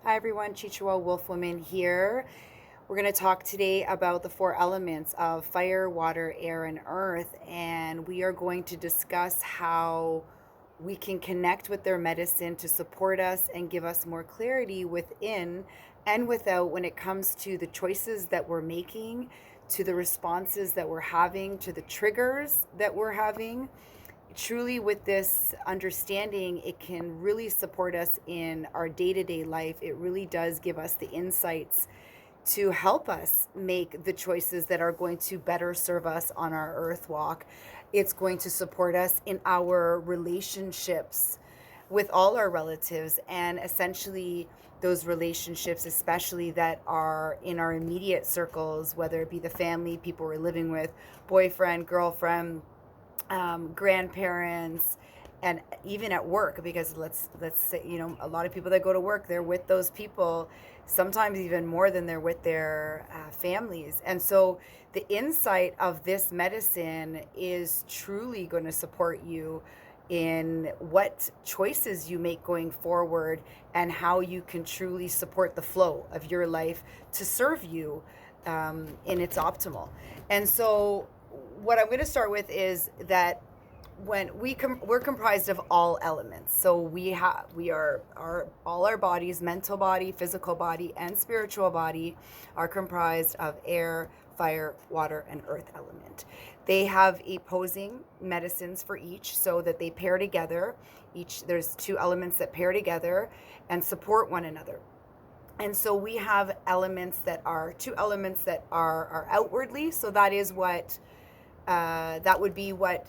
Hi everyone, Chichewa Wolfwoman here. We're going to talk today about the four elements of fire, water, air, and earth, and we are going to discuss how we can connect with their medicine to support us and give us more clarity within and without when it comes to the choices that we're making, to the responses that we're having, to the triggers that we're having. Truly, with this understanding, it can really support us in our day-to-day life. It really does give us the insights to help us make the choices that are going to better serve us on our earth walk. It's going to support us in our relationships with all our relatives, and essentially those relationships, especially that are in our immediate circles, whether it be the family, people we're living with, boyfriend, girlfriend, grandparents, and even at work. Because let's say, a lot of people that go to work, they're with those people sometimes even more than they're with their families. And so the insight of this medicine is truly going to support you in what choices you make going forward, and how you can truly support the flow of your life to serve you in its optimal. And so what I'm going to start with is that when we're comprised of all elements. So we are all our bodies, mental body, physical body, and spiritual body, are comprised of air, fire, water, and earth element. They have opposing medicines for each, so that they pair together. There's two elements that pair together and support one another. And so we have two elements that are outwardly. So that would be what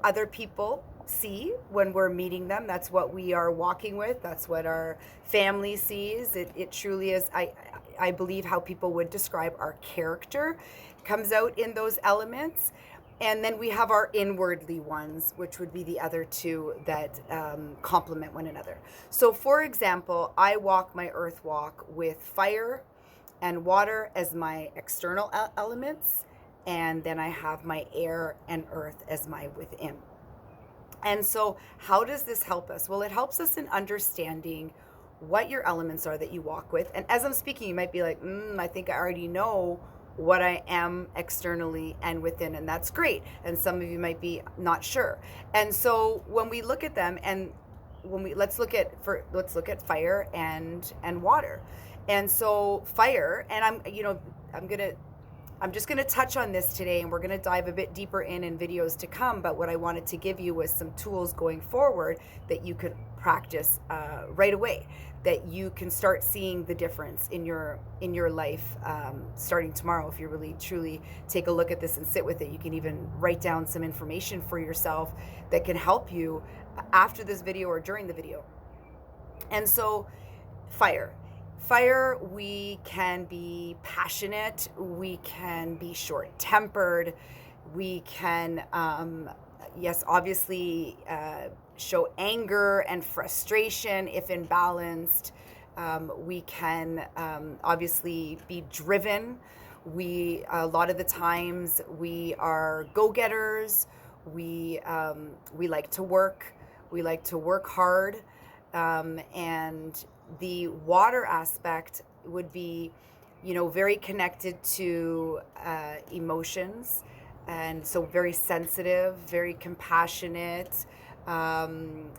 other people see when we're meeting them. That's what we are walking with. That's what our family sees. It truly is. I believe how people would describe our character comes out in those elements. And then we have our inwardly ones, which would be the other two that complement one another. So, for example, I walk my earth walk with fire and water as my external elements, and then I have my air and earth as my within. And so how does this help us? Well, it helps us in understanding what your elements are that you walk with. And as I'm speaking, you might be like, I think I already know what I am externally and within, and that's great. And some of you might be not sure. And so when we look at them, and let's look at fire and water. And so fire, and I'm just going to touch on this today, and we're going to dive a bit deeper in videos to come. But what I wanted to give you was some tools going forward that you could practice right away, that you can start seeing the difference in your life starting tomorrow. If you really truly take a look at this and sit with it, you can even write down some information for yourself that can help you after this video or during the video. And so fire, we can be passionate, we can be short-tempered, we can, yes, obviously show anger and frustration if imbalanced. We can obviously be driven. A lot of the times we are go-getters. We like to work. We like to work hard. And the water aspect would be, very connected to emotions, and so very sensitive, very compassionate, and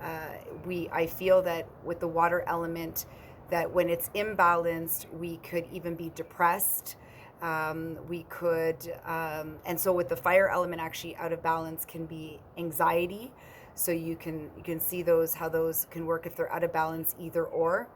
I feel that with the water element, that when it's imbalanced, we could even be depressed. We could, and so with the fire element, actually out of balance can be anxiety. So you can see how those can work if they're out of balance, either or.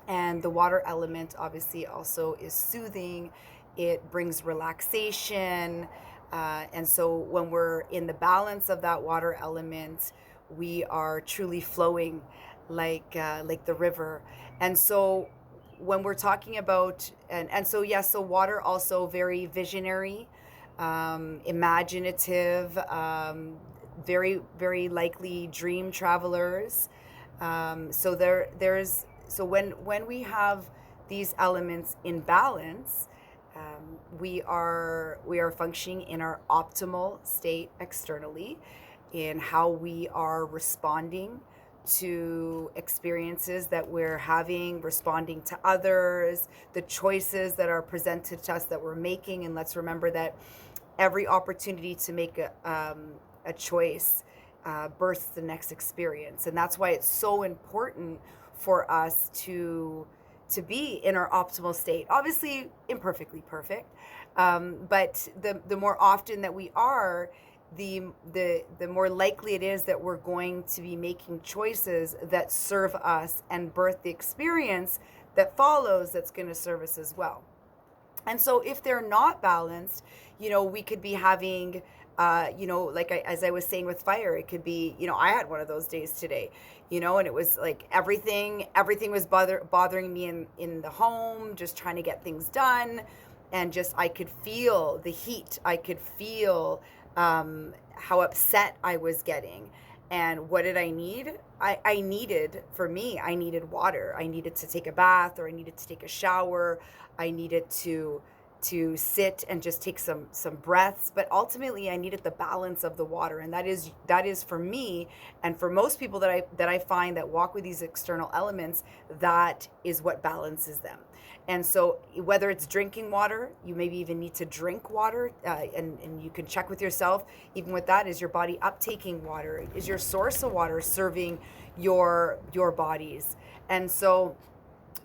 And the water element obviously also is soothing. It brings relaxation. And so when we're in the balance of that water element, we are truly flowing like the river. And so when we're talking about, so water also very visionary, imaginative, very, very likely dream travelers. So when we have these elements in balance, we are functioning in our optimal state externally, in how we are responding to experiences that we're having, responding to others, the choices that are presented to us that we're making. And let's remember that every opportunity to make a choice births the next experience. And that's why it's so important for us to be in our optimal state. Obviously, imperfectly perfect, but the more often that we are, the more likely it is that we're going to be making choices that serve us and birth the experience that follows that's going to serve us as well. And so if they're not balanced, we could be having, as I was saying with fire, it could be, I had one of those days today, and it was like everything was bothering me in the home, just trying to get things done. And just, I could feel the heat. I could feel how upset I was getting. And what did I need? I needed water. I needed to take a bath, or I needed to take a shower. I needed to sit and just take some breaths. But ultimately, I needed the balance of the water, and that is for me, and for most people that I find that walk with these external elements, that is what balances them. And so whether it's drinking water, you maybe even need to drink water, and you can check with yourself, even with that, is your body uptaking water? Is your source of water serving your bodies? And so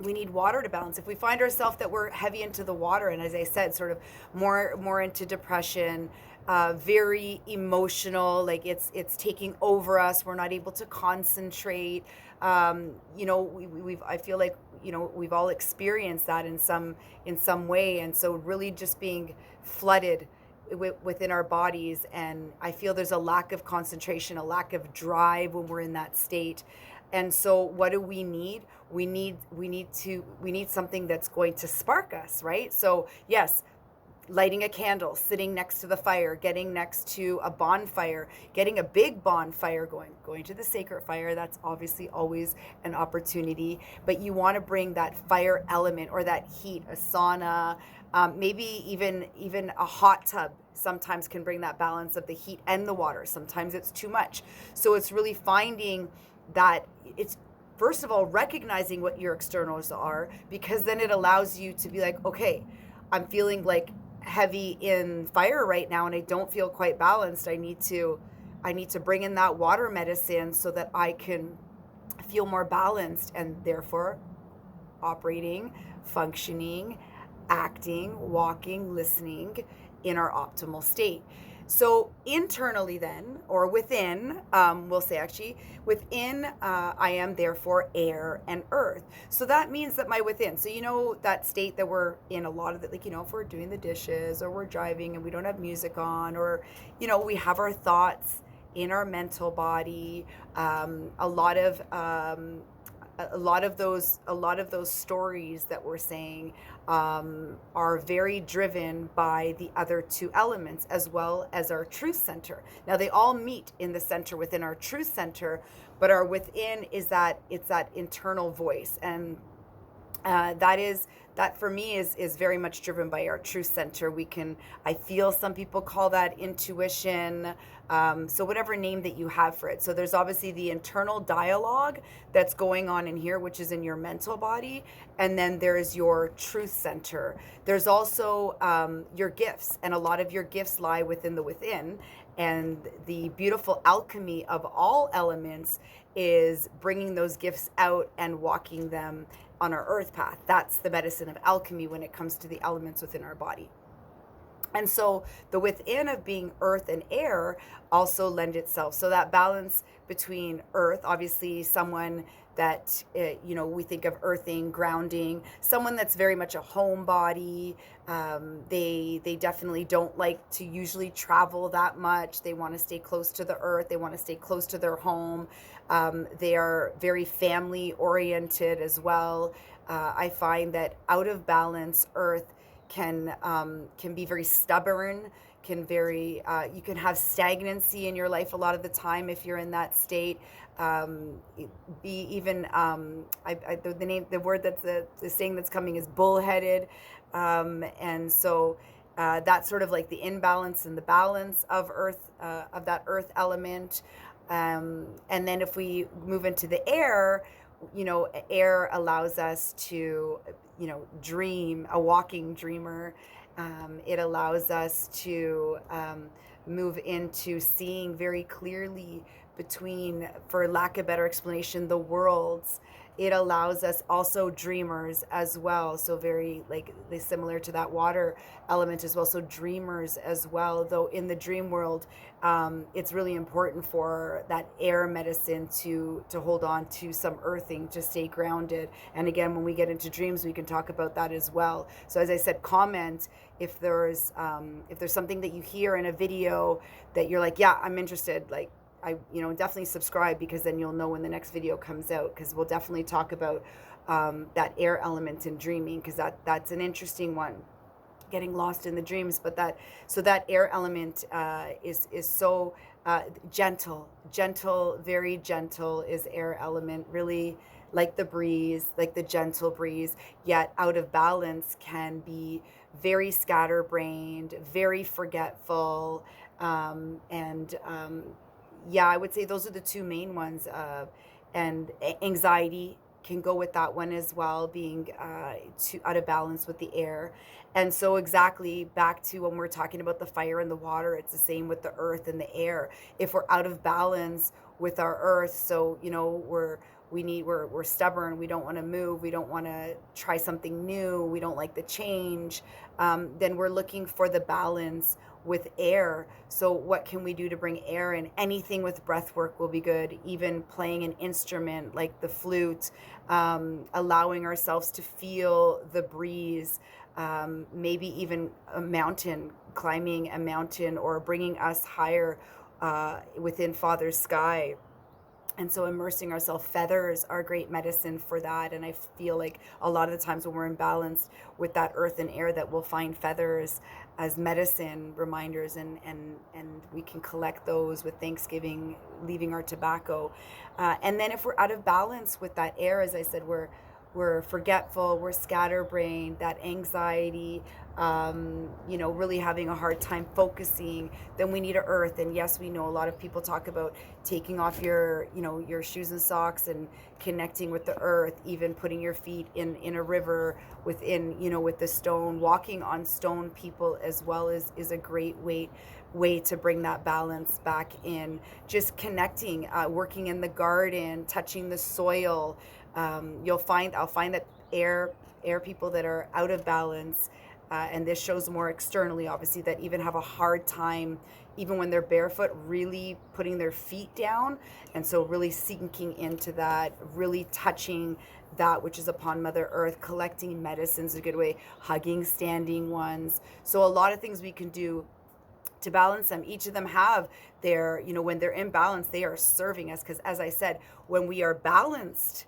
we need water to balance. If we find ourselves that we're heavy into the water, and as I said, sort of more into depression, very emotional, like it's taking over us, we're not able to concentrate. I feel like we've all experienced that in some way, and so really just being flooded within our bodies. And I feel there's a lack of concentration, a lack of drive when we're in that state. And so what do we need? We need something that's going to spark us, right? So yes, lighting a candle, sitting next to the fire, getting next to a bonfire, getting a big bonfire, going to the sacred fire. That's obviously always an opportunity, but you want to bring that fire element or that heat, a sauna, maybe even a hot tub sometimes can bring that balance of the heat and the water. Sometimes it's too much. So it's really finding that it's, first of all, recognizing what your externals are, because then it allows you to be like, okay, I'm feeling like heavy in fire right now and I don't feel quite balanced. I need to bring in that water medicine so that I can feel more balanced, and therefore operating, functioning, acting, walking, listening in our optimal state. So internally then, or within, we'll say actually, within, I am therefore air and earth. So that means that my within, so that state that we're in a lot of the, like, if we're doing the dishes or we're driving and we don't have music on, or, we have our thoughts in our mental body, a lot of those stories that we're saying are very driven by the other two elements, as well as our truth center. Now they all meet in the center within our truth center, but our within it's that internal voice, and that for me is very much driven by our truth center. I feel some people call that intuition. So whatever name that you have for it. So there's obviously the internal dialogue that's going on in here, which is in your mental body. And then there's your truth center. There's also your gifts, and a lot of your gifts lie within the within. And the beautiful alchemy of all elements is bringing those gifts out and walking them on our earth path. That's the medicine of alchemy when it comes to the elements within our body. And so the within of being earth and air also lend itself. So that balance between earth, obviously someone that, we think of earthing, grounding, someone that's very much a homebody. They definitely don't like to usually travel that much. They want to stay close to the earth. They want to stay close to their home. They are very family oriented as well. I find that out of balance earth can be very stubborn, you can have stagnancy in your life a lot of the time if you're in that state. The word that's the saying that's coming is bullheaded, and so that's sort of like the imbalance and the balance of earth, of that earth element. And then if we move into the air, air allows us to, dream, a walking dreamer. It allows us to move into seeing very clearly between, for lack of better explanation, the worlds. It allows us also dreamers as well. So very like they similar to that water element as well. So dreamers as well. Though in the dream world, it's really important for that air medicine to hold on to some earthing, to stay grounded. And again, when we get into dreams, we can talk about that as well. So as I said, comment if there's something that you hear in a video that you're like, yeah, I'm interested. Like, definitely subscribe, because then you'll know when the next video comes out, because we'll definitely talk about that air element in dreaming, because that's an interesting one, getting lost in the dreams. But that air element is so gentle, very gentle is air element, really like the breeze, like the gentle breeze, yet out of balance can be very scatterbrained, very forgetful, and yeah, I would say those are the two main ones. And anxiety can go with that one as well, being too out of balance with the air. And so exactly back to when we're talking about the fire and the water, it's the same with the earth and the air. If we're out of balance with our earth, so we're stubborn, we don't want to move, we don't want to try something new, we don't like the change, then we're looking for the balance with air. So what can we do to bring air in? Anything with breath work will be good, even playing an instrument like the flute, allowing ourselves to feel the breeze, maybe even a mountain, climbing a mountain, or bringing us higher within Father's sky. And so immersing ourselves, feathers are great medicine for that. And I feel like a lot of the times when we're imbalanced with that earth and air, that we'll find feathers as medicine reminders, and we can collect those with Thanksgiving, leaving our tobacco. And then if we're out of balance with that air, as I said, we're forgetful, we're scatterbrained, that anxiety, really having a hard time focusing, then we need a earth. And yes, we know a lot of people talk about taking off your shoes and socks and connecting with the earth, even putting your feet in a river within, with the stone, walking on stone people as well is a great way to bring that balance back in. Just connecting, working in the garden, touching the soil. I'll find that air people that are out of balance, and this shows more externally, obviously, that even have a hard time, even when they're barefoot, really putting their feet down. And so really sinking into that, really touching that which is upon Mother Earth, collecting medicines, a good way, hugging standing ones. So a lot of things we can do to balance them. Each of them have their, when they're in balance, they are serving us. Because as I said, when we are balanced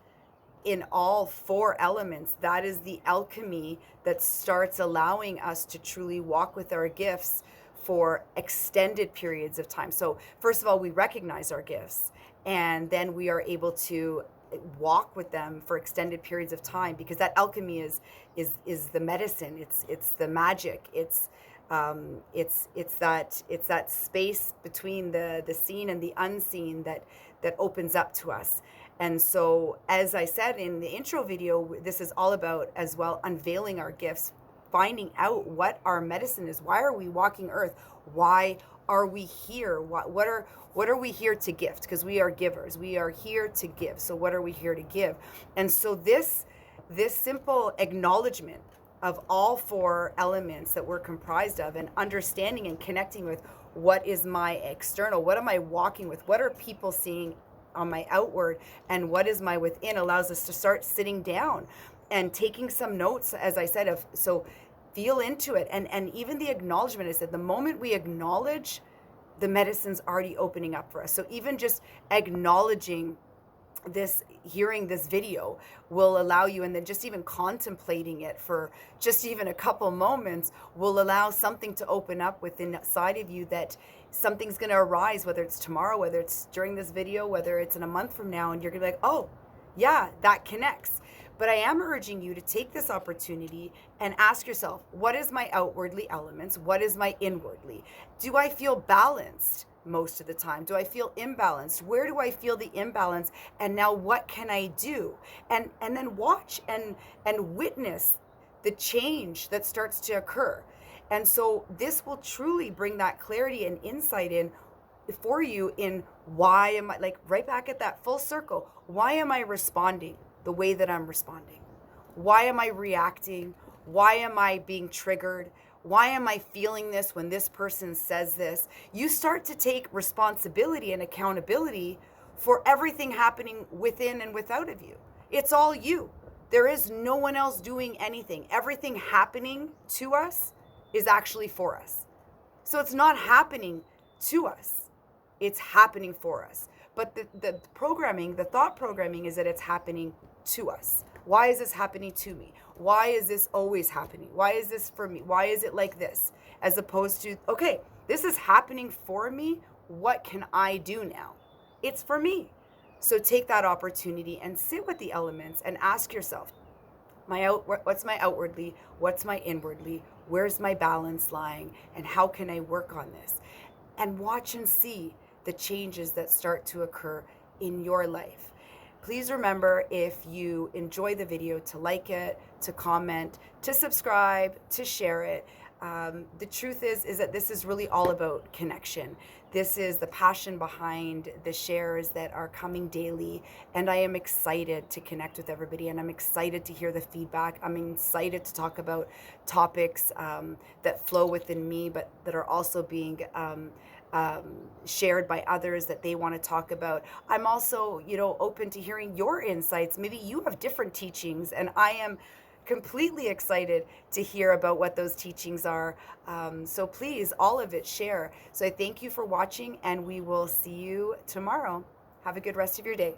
in all four elements, that is the alchemy that starts allowing us to truly walk with our gifts for extended periods of time. So first of all, we recognize our gifts, and then we are able to walk with them for extended periods of time, because that alchemy is the medicine, it's the magic, it's that space between the seen and the unseen that opens up to us. And so, as I said in the intro video, this is all about as well unveiling our gifts, finding out what our medicine is. Why are we walking earth? Why are we here? What are we here to gift? Because we are givers. We are here to give. So what are we here to give? And so this simple acknowledgement of all four elements that we're comprised of, and understanding and connecting with what is my external, what am I walking with, what are people seeing on my outward, and what is my within, allows us to start sitting down and taking some notes, as I said, so feel into it. And even the acknowledgement is that the moment we acknowledge, the medicine's already opening up for us. So even just acknowledging this, hearing this video will allow you, and then just even contemplating it for just even a couple moments will allow something to open up within inside of you, that something's going to arise, whether it's tomorrow, whether it's during this video, whether it's in a month from now, and you're going to be like, oh yeah, that connects. But I am urging you to take this opportunity and ask yourself, what is my outwardly elements? What is my inwardly? Do I feel balanced most of the time? Do I feel imbalanced? Where do I feel the imbalance? And now what can I do? And then watch and witness the change that starts to occur. And so this will truly bring that clarity and insight in for you in why am I, like right back at that full circle, why am I responding the way that I'm responding? Why am I reacting? Why am I being triggered? Why am I feeling this when this person says this? You start to take responsibility and accountability for everything happening within and without of you. It's all you. There is no one else doing anything. Everything happening to us is actually for us. So it's not happening to us. It's happening for us. But the programming, the thought programming is that it's happening to us. Why is this happening to me? Why is this always happening? Why is this for me? Why is it like this? As opposed to, okay, this is happening for me. What can I do now? It's for me. So take that opportunity and sit with the elements and ask yourself, what's my outwardly? What's my inwardly? Where's my balance lying? And how can I work on this? And watch and see the changes that start to occur in your life. Please remember, if you enjoy the video, to like it, to comment, to subscribe, to share it. The truth is that this is really all about connection. This is the passion behind the shares that are coming daily, and I am excited to connect with everybody, and I'm excited to hear the feedback. I'm excited to talk about topics that flow within me, but that are also being shared by others that they want to talk about. I'm also, open to hearing your insights. Maybe you have different teachings, and I am completely excited to hear about what those teachings are. So please, all of it, share. So I thank you for watching, and we will see you tomorrow. Have a good rest of your day.